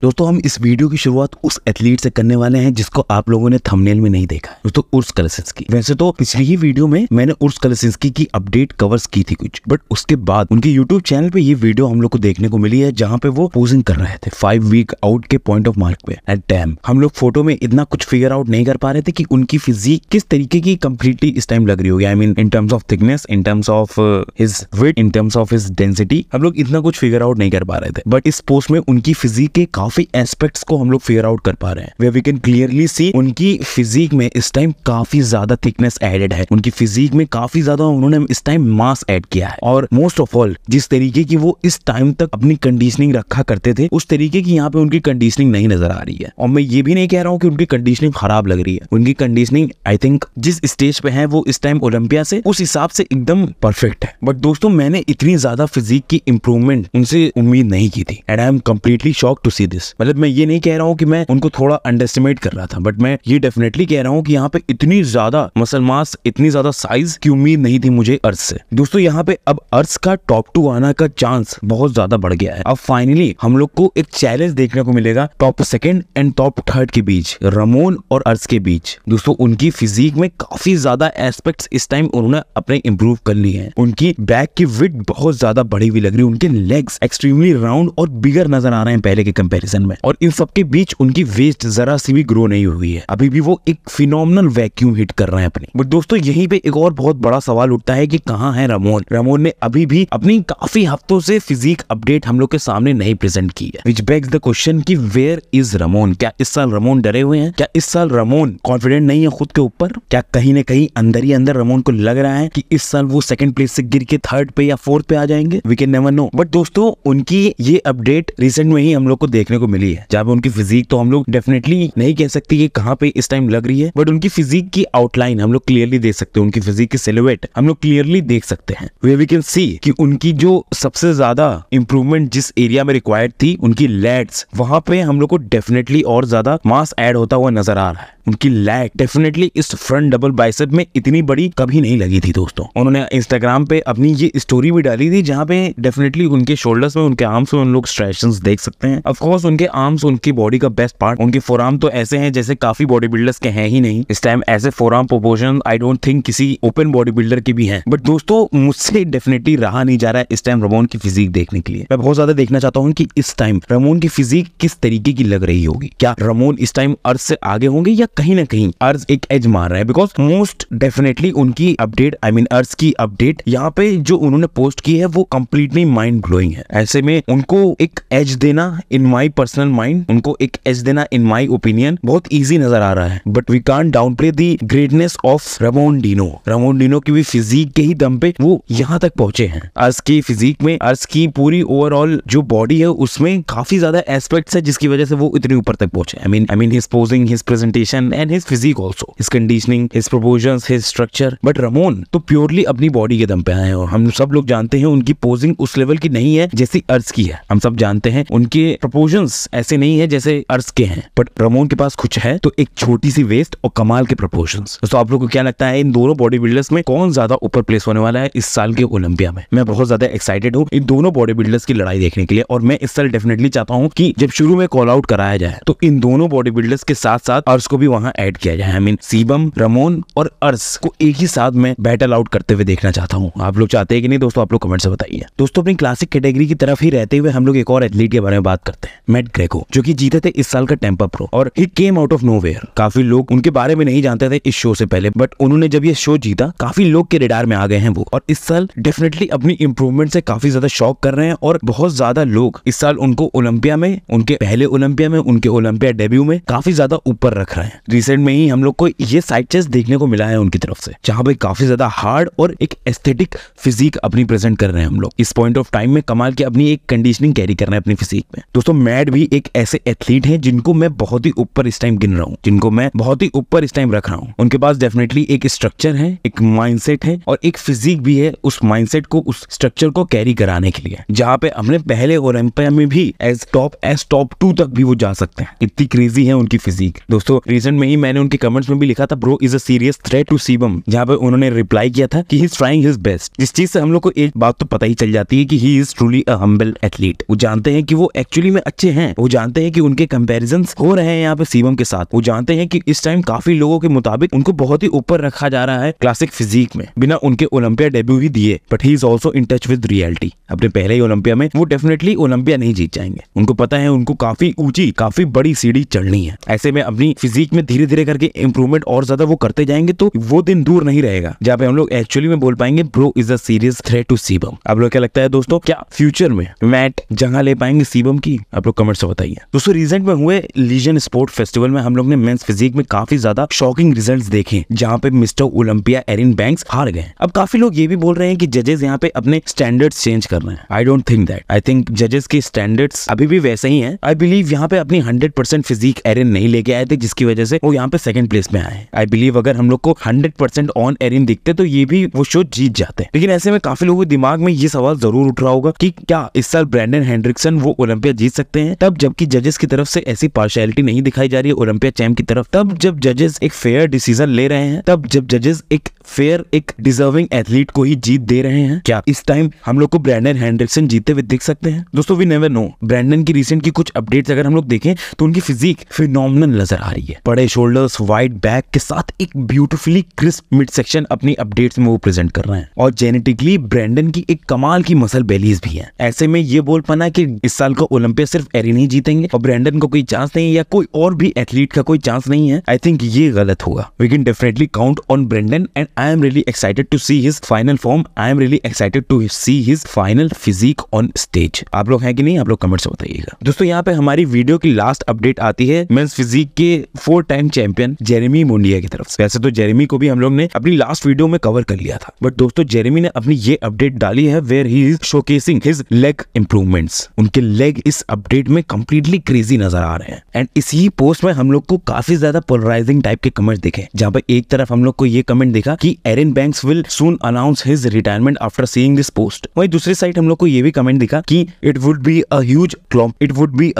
दोस्तों हम इस वीडियो की शुरुआत उस एथलीट से करने वाले हैं जिसको आप लोगों ने थंबनेल में नहीं देखा है, दोस्तों उर्स कलेसिंस्की। वैसे तो पिछली ही वीडियो में मैंने उर्स कलेसिंस्की की अपडेट कवर्स की थी कुछ, बट उसके बाद उनके यूट्यूब चैनल पे ये वीडियो हम लोग को देखने को मिली है जहाँ पे वो पोजिंग कर रहे थे 5 वीक आउट के पॉइंट ऑफ मार्क पे। एट डैम हम लोग फोटो में इतना कुछ फिगर आउट नहीं कर पा रहे थे कि उनकी फिजिक किस तरीके की कंप्लीटली इस टाइम लग रही होगी। I mean in terms of thickness, in terms of his weight, in terms of his density, हम लोग इतना कुछ फिगर आउट नहीं कर पा रहे थे। बट इस पोस्ट में उनकी फिजिक के काफी एस्पेक्ट्स को हम लोग फिगर आउट कर पा रहे हैं। Way we can clearly see उनकी फिजिक में इस टाइम काफी ज्यादा थिकनेस एडेड है। उनकी फिजिक में काफी ज्यादा उन्होंने इस टाइम मास ऐड किया है। और मोस्ट ऑफ ऑल जिस तरीके की वो इस टाइम तक अपनी कंडीशनिंग रखा करते थे उस तरीके की यहाँ पे उनकी कंडीशनिंग नहीं नजर आ रही है। और मैं ये भी नहीं कह रहा हूँ कि उनकी कंडीशनिंग खराब लग रही है। उनकी कंडीशनिंग आई थिंक जिस स्टेज पे है वो इस टाइम ओलंपिया से उस हिसाब से एकदम परफेक्ट है। बट दोस्तों मैंने इतनी ज्यादा फिजिक की इंप्रूवमेंट उनसे उम्मीद नहीं की थी and I am completely shocked to see this. मतलब मैं ये नहीं कह रहा हूँ कि मैं उनको थोड़ा अंडरएस्टिमेट कर रहा था, बट मैं ये डेफिनेटली कह रहा हूँ कि यहाँ पे इतनी ज्यादा मसल मास, इतनी ज्यादा साइज की उम्मीद नहीं थी मुझे अर्श से। दोस्तों यहाँ पे अब अर्श का टॉप 2 आना का चांस बहुत ज्यादा बढ़ गया है। अब फाइनली हम लोग को एक चैलेंज देखने को मिलेगा टॉप 2 एंड टॉप 3 के बीच, रमोन और अर्श के बीच। दोस्तों उनकी फिजिक में काफी ज्यादा एस्पेक्ट्स इस टाइम उन्होंने अपने इंप्रूव कर लिए हैं। उनकी बैक की विड्थ बहुत ज्यादा बढ़ी हुई लग रही है। उनके लेग्स एक्सट्रीमली राउंड और बिगर नजर आ रहे हैं पहले के कंपैरिजन में। और इन सबके बीच उनकी वेस्ट जरा सी भी ग्रो नहीं हुई है। अभी भी वो एक फिनोमिनल वैक्यूम हिट कर रहे हैं अपनी। बट दोस्तों यहीं पे एक और बहुत बड़ा सवाल उठता है कि कहाँ है रमोन। रमोन ने अभी भी अपनी काफी हफ्तों से फिजिक अपडेट हम लोग के सामने नहीं प्रेजेंट की है। विच बेग्स द क्वेश्चन कि वेयर इज रमोन। क्या इस साल रमोन डरे हुए हैं? क्या इस साल रमोन कॉन्फिडेंट नहीं है खुद के ऊपर? क्या कहीं ना कहीं अंदर ही अंदर रमोन को लग रहा है कि इस साल वो 2nd प्लेस से गिर के 3rd पे या 4th पे आ जाएंगे? We can never know. But दोस्तों उनकी ये अपडेट रिसेंट में ही हम लोग को देखने को मिली है, जहाँ पे उनकी फिजिक तो हम लोग डेफिनेटली नहीं कह सकते कि कहाँ पे इस टाइम लग रही है, बट उनकी फिजिक की आउटलाइन हम लोग क्लियरली देख सकते हैं। उनकी फिजिक की सिलुएट हम लोग क्लियरली देख सकते हैं। वी कैन सी कि उनकी जो सबसे ज्यादा इंप्रूवमेंट जिस एरिया में रिक्वायर्ड थी, उनकी लैट्स, वहां पे हम लोग को डेफिनेटली और ज्यादा मास ऐड होता हुआ नजर आ रहा है। उनकी लैग डेफिनेटली इस फ्रंट डबल बाइसेप में इतनी बड़ी कभी नहीं लगी थी। दोस्तों उन्होंने इंस्टाग्राम पे अपनी ये स्टोरी भी डाली थी जहाँ पे डेफिनेटली उनके शोल्डर्स में, उनके आर्म्स में उन लोग स्ट्रेचेस देख सकते हैं। ऑफ कोर्स उनके आर्म्स उनकी बॉडी का बेस्ट पार्ट। उनके फोरआर्म तो ऐसे हैं जैसे काफी बॉडी बिल्डर्स के हैं ही नहीं इस टाइम। ऐसे forearm proportion I don't think किसी ओपन बॉडी बिल्डर के भी हैं। बट दोस्तों मुझसे डेफिनेटली रहा नहीं जा रहा है इस टाइम रमोन की फिजिक देखने के लिए। मैं बहुत ज्यादा देखना चाहता हूँ कि इस टाइम रमोन की फिजिक किस तरीके की लग रही होगी। क्या रमोन इस टाइम अर्श से आगे होंगे या कहीं ना कहीं अर्श एक एज मार रहा है? बिकॉज मोस्ट डेफिनेटली उनकी अपडेट, आई मीन अर्श की अपडेट यहाँ पे जो उन्होंने पोस्ट की है वो कंप्लीटली माइंड ब्लोइंग है। ऐसे में उनको एक एज देना इन माई पर्सनल माइंड, उनको एक एज देना इन माई ओपिनियन बहुत ईजी नजर आ रहा है। But we can't downplay the greatness of Ramon Dino. Ramon Dino की भी फिजिक के ही दम पे वो यहाँ तक पहुंचे हैं। अर्श की फिजिक में, अर्श की पूरी ओवरऑल जो बॉडी है उसमें काफी ज्यादा एस्पेक्ट्स है जिसकी वजह से वो इतने ऊपर तक पहुंचे। I mean his posing, his presentation and his physique also, his conditioning, his proportions, his structure. But Ramon तो प्योरली अपनी बॉडी के दम पे आए हैं। और हम सब लोग जानते हैं उनकी पोजिंग उस लेवल की नहीं है जैसी अर्श की है। हम सब जानते हैं उनके प्रोपोर्शंस ऐसे नहीं है जैसे अर्श के हैं। बट रमोन के पास कुछ है तो एक छोटी सी वेस्ट और कमाल के प्रोपोर्शंस। तो आप लोग को क्या लगता है इन दोनों बॉडी बिल्डर्स में कौन ज्यादा ऊपर प्लेस होने वाला है इस साल के ओलंपिया में? मैं बहुत ज्यादा एक्साइटेड हूँ इन दोनों बॉडी बिल्डर्स की लड़ाई देखने के लिए। और मैं इस साल डेफिनेटली चाहता हूँ कि जब शुरू में कॉल आउट कराया जाए तो इन दोनों बॉडी बिल्डर्स के साथ साथ अर्श को भी वहां ऐड किया जाए। आई मीन सीबम, रमोन और अर्श को एक ही साथ में बैटल आउट करते हुए देखना चाहता हूँ। आप लोग चाहते हैं कि नहीं दोस्तों? आप लोग कमेंट से बताइए। दोस्तों अपनी क्लासिक कैटेगरी की तरफ ही रहते हुए हम लोग एक और एथलीट के बारे में बात करते हैं, मैट ग्रेको, जो कि जीते थे इस साल का टेम्पा प्रो। और ही केम आउट ऑफ नोवेयर। काफी लोग उनके बारे में नहीं जानते थे इस शो से पहले, बट उन्होंने जब ये शो जीता काफी लोग के रेडार में आ गए हैं वो। और इस साल डेफिनेटली अपनी इंप्रूवमेंट से काफी ज्यादा शॉक कर रहे हैं। और बहुत ज्यादा लोग इस साल उनको ओलंपिया में, उनके पहले ओलंपिया में, उनके ओलंपिया डेब्यू में काफी ज्यादा ऊपर रख रहे हैं। रिसेंट में ही हम लोग को ये साइड चेस्ट देखने को मिला है उनकी तरफ से, जहां पे काफी ज्यादा हार्ड और एक एस्थेटिक फिजिक अपनी प्रेजेंट कर रहे हैं हम लोग। इस पॉइंट ऑफ टाइम में कमाल की अपनी एक कंडीशनिंग कैरी कर रहे हैं अपनी फिजिक में। दोस्तों मैट भी एक ऐसे एथलीट हैं जिनको मैं बहुत ही ऊपर इस टाइम गिन रहा हूँ, जिनको मैं बहुत ही ऊपर इस टाइम रख रहा हूँ। उनके पास डेफिनेटली एक स्ट्रक्चर है, एक माइंडसेट है और एक फिजिक भी है उस माइंडसेट को, उस स्ट्रक्चर को कैरी कराने के लिए, जहाँ पे हमने पहले ओलंपिया में भी एज टॉप 2 तक भी वो जा सकते हैं। इतनी क्रेजी है उनकी फिजिक। दोस्तों रिसेंट में ही मैंने उनके कमेंट्स में भी लिखा था bro is a serious threat to Cbum, जहाँ पे उन्होंने रिप्लाई किया था कि he is trying his best. जिस चीज से हम लोग को एक बात तो पता ही चल जाती है कि he is truly a humble athlete. वो जानते हैं कि वो एक्चुअली में अच्छे हैं, वो जानते हैं कि उनके कंपैरिजंस हो रहे हैं यहाँ पे शिवम के साथ। वो जानते हैं कि इस टाइम काफी लोगों के मुताबिक उनको बहुत ही ऊपर रखा जा रहा है क्लासिक फिजिक में, बिना उनके ओलंपिया डेब्यू ही दिए। But he is also in touch with reality. अपने पहले ही ओलंपिया में वो डेफिनेटली ओलंपिया नहीं जीत जाएंगे। उनको पता है उनको काफी ऊंची, काफी बड़ी सीढ़ी चढ़नी है। ऐसे में अपनी फिजिक में धीरे धीरे करके इंप्रूवमेंट और ज्यादा वो करते जाएंगे तो वो दिन दूर नहीं रहेगा जहाँ पे हम लोग एक्चुअली में बोल पाएंगे bro is a serious threat to शिवम। आप लोग क्या लगता है दोस्तों, क्या फ्यूचर में मैट जगह ले पाएंगे शिवम की? आप लोग कमेंट से बताइए। दोस्तों रिसेंट में हुए लीजन स्पोर्ट फेस्टिवल में हम लोग ने मेंस फिजिक में काफी ज्यादा शॉकिंग रिजल्ट्स देखे, जहाँ पे मिस्टर ओलंपिया एरिन बैंक्स हार गए। अब काफी लोग ये भी बोल रहे हैं कि जजेस यहाँ पे अपने स्टैंडर्ड्स चेंज कर रहे हैं। I don't think that. I think जजेस के स्टैंडर्ड्स अभी भी वैसे ही हैं। आई बिलीव यहाँ पे अपनी 100% फिजिक एरिन नहीं लेके आए थे, जिसकी वजह से वो यहाँ पे सेकंड प्लेस में आए। आई बिलीव अगर हम लोग को 100% ऑन एरिन दिखते तो ये भी वो शो जीत जाते। लेकिन ऐसे में काफी लोगों के दिमाग में ये सवाल जरूर उठ रहा होगा कि क्या इस साल ब्रैंडन हेंड्रिक्सन वो ओलंपिया जीत सकते हैं? तब जबकि जजेस की तरफ से ऐसी पार्शियलिटी नहीं दिखाई जा रही है ओलंपिया चैंप की तरफ, तब जब जजेस एक फेयर डिसीजन ले रहे हैं, तब जब जजेस एक फेयर, एक डिजर्विंग एथलीट को ही जीत दे रहे हैं, क्या इस टाइम हम लोग को ब्रैंडन हेंड्रिक्सन जीतते हुए दिख सकते हैं? दोस्तों वी नेवर नो। ब्रैंडन की रिसेंट की कुछ अपडेट्स अगर हम लोग देखें तो उनकी फिजिक फिनोमिनल नजर आ रही है। बड़े शोल्डर्स, वाइड बैक के साथ एक ब्यूटीफुली क्रिस्प मिड सेक्शन अपनी अपडेट्स में वो प्रेजेंट कर रहे हैं। और जेनेटिकली ब्रैंडन की एक कमाल की मसल बेलीज भी है। ऐसे में ये बोल पाना कि इस साल का ओलंपिया सिर्फ एरिन ही जीतेंगे और ब्रैंडन को कोई चांस नहीं है या कोई और भी एथलीट का कोई चांस नहीं है, आई थिंक ये गलत होगा। We can definitely count on Brandon and I am really excited to see his final form. I am really excited to see his final physique on stage. आप लोग हैं कि नहीं? आप लोग कमेंट से बताइएगा। दोस्तों यहाँ पे हमारी वीडियो की लास्ट अपडेट आती है मेंस फिजिक के 4 टाइम चैंपियन जेरेमी मुंडिया की तरफ से। वैसे तो जेरेमी को भी हम लोग ने अपनी लास्ट वीडियो में कवर कर लिया था, बट दोस्तों जेरेमी ने अपनी ये अपडेट डाली है where he is showcasing his leg improvements. उनके लेग इस अपडेट में कंप्लीटली क्रेजी नजर आ रहे हैं। एंड इसी पोस्ट में हम लोग को काफी ज्यादा पोलराइजिंग टाइप के कमेंट दिखे, जहाँ पे एक तरफ हम लोग को ये कमेंट देखा कि Erin Banks will soon announce his retirement after seeing this post. वहीं दूसरी साइड हम लोग को ये भी कमेंट दिखा कि it would be a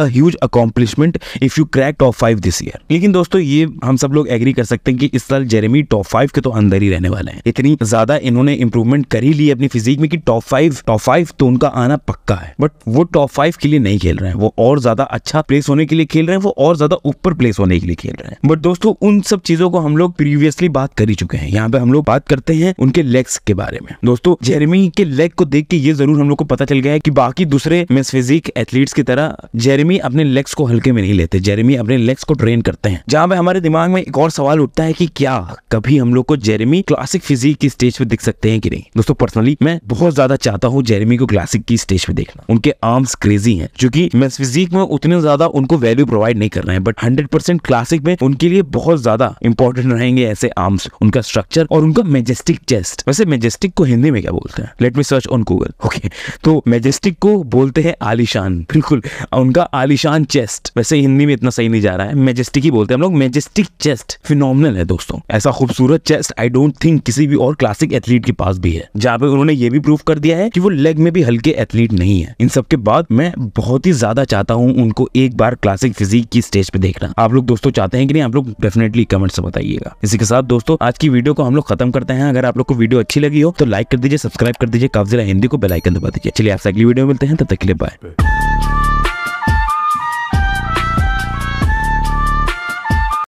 huge accomplishment if you crack top 5 this year. लेकिन दोस्तों ये हम सब लोग एग्री कर सकते हैं कि इस साल जेरेमी टॉप 5 के तो अंदर ही रहने वाले हैं। इतनी ज्यादा इन्होंने इंप्रूवमेंट कर ही ली अपनी फिजिक में कि टॉप 5 तो उनका आना पक्का है। बट वो टॉप 5 के लिए नहीं खेल रहे हैं, वो और ज्यादा अच्छा प्लेस होने के लिए खेल रहे हैं, वो और ज्यादा ऊपर प्लेस होने के लिए खेल रहे हैं। बट दोस्तों उन सब चीजों को हम लोग प्रीवियसली बात कर ही चुके हैं। यहाँ पे हम लोग बात करते हैं उनके लेग्स के बारे में। दोस्तों जेरेमी के लेग को देख के ये जरूर हम लोग को पता चल गया है कि बाकी दूसरे मेंस फिजिक एथलीट्स की तरह जेरेमी अपने लेग्स को हल्के में नहीं लेते। जेरेमी अपने लेग्स को ट्रेन करते हैं। जहां पे हमारे दिमाग में एक और सवाल उठता है कि क्या कभी हम लोग को जेरेमी क्लासिक फिजिक की स्टेज पे दिख सकते हैं कि नहीं? दोस्तों पर्सनली मैं बहुत ज्यादा चाहता हूँ जेरेमी को क्लासिक की स्टेज पे देखना। उनके आर्म्स क्रेजी हैं, जो कि मेंस फिजिक में उतने ज्यादा उनको वैल्यू प्रोवाइड नहीं कर रहे हैं, बट 100% क्लासिक में उनके लिए बहुत ज्यादा इंपॉर्टेंट रहेंगे ऐसे आर्म्स, उनका स्ट्रक्चर और उनका मैजेस्टिक चेस्ट। वैसे मैजेस्टिक को हिंदी में क्या बोलते हैं? Let me search on Google. Okay, तो मैजेस्टिक को बोलते हैं आलीशान। बिल्कुल, उनका आलीशान चेस्ट। वैसे हिंदी में इतना सही नहीं जा रहा है, मैजेस्टिक ही बोलते हैं हम लोग। मैजेस्टिक चेस्ट फिनोमिनल है दोस्तों। ऐसा खूबसूरत चेस्ट आई डोंट थिंक किसी भी और क्लासिक एथलीट के पास भी है, जहाँ पे उन्होंने ये भी प्रूव कर दिया है कि वो लेग में भी हल्के एथलीट नहीं है। इन सब के बाद मैं बहुत ही ज्यादा चाहता हूँ उनको एक बार क्लासिक फिजिक की स्टेज पे देखना। आप लोग दोस्तों चाहते हैं कि नहीं? आप लोग डेफिनेटली कमेंट से बताइएगा। इसी के साथ दोस्तों आज की वीडियो को हम लोग खत्म करते हैं। अगर आप लोग को वीडियो अच्छी लगी हो तो लाइक कर दीजिए, सब्सक्राइब कर दीजिए, काफजिला हिंदी को बेल आइकन दबा दीजिए। चलिए आपसे अगली वीडियो में मिलते हैं, तब तक के लिए बाय।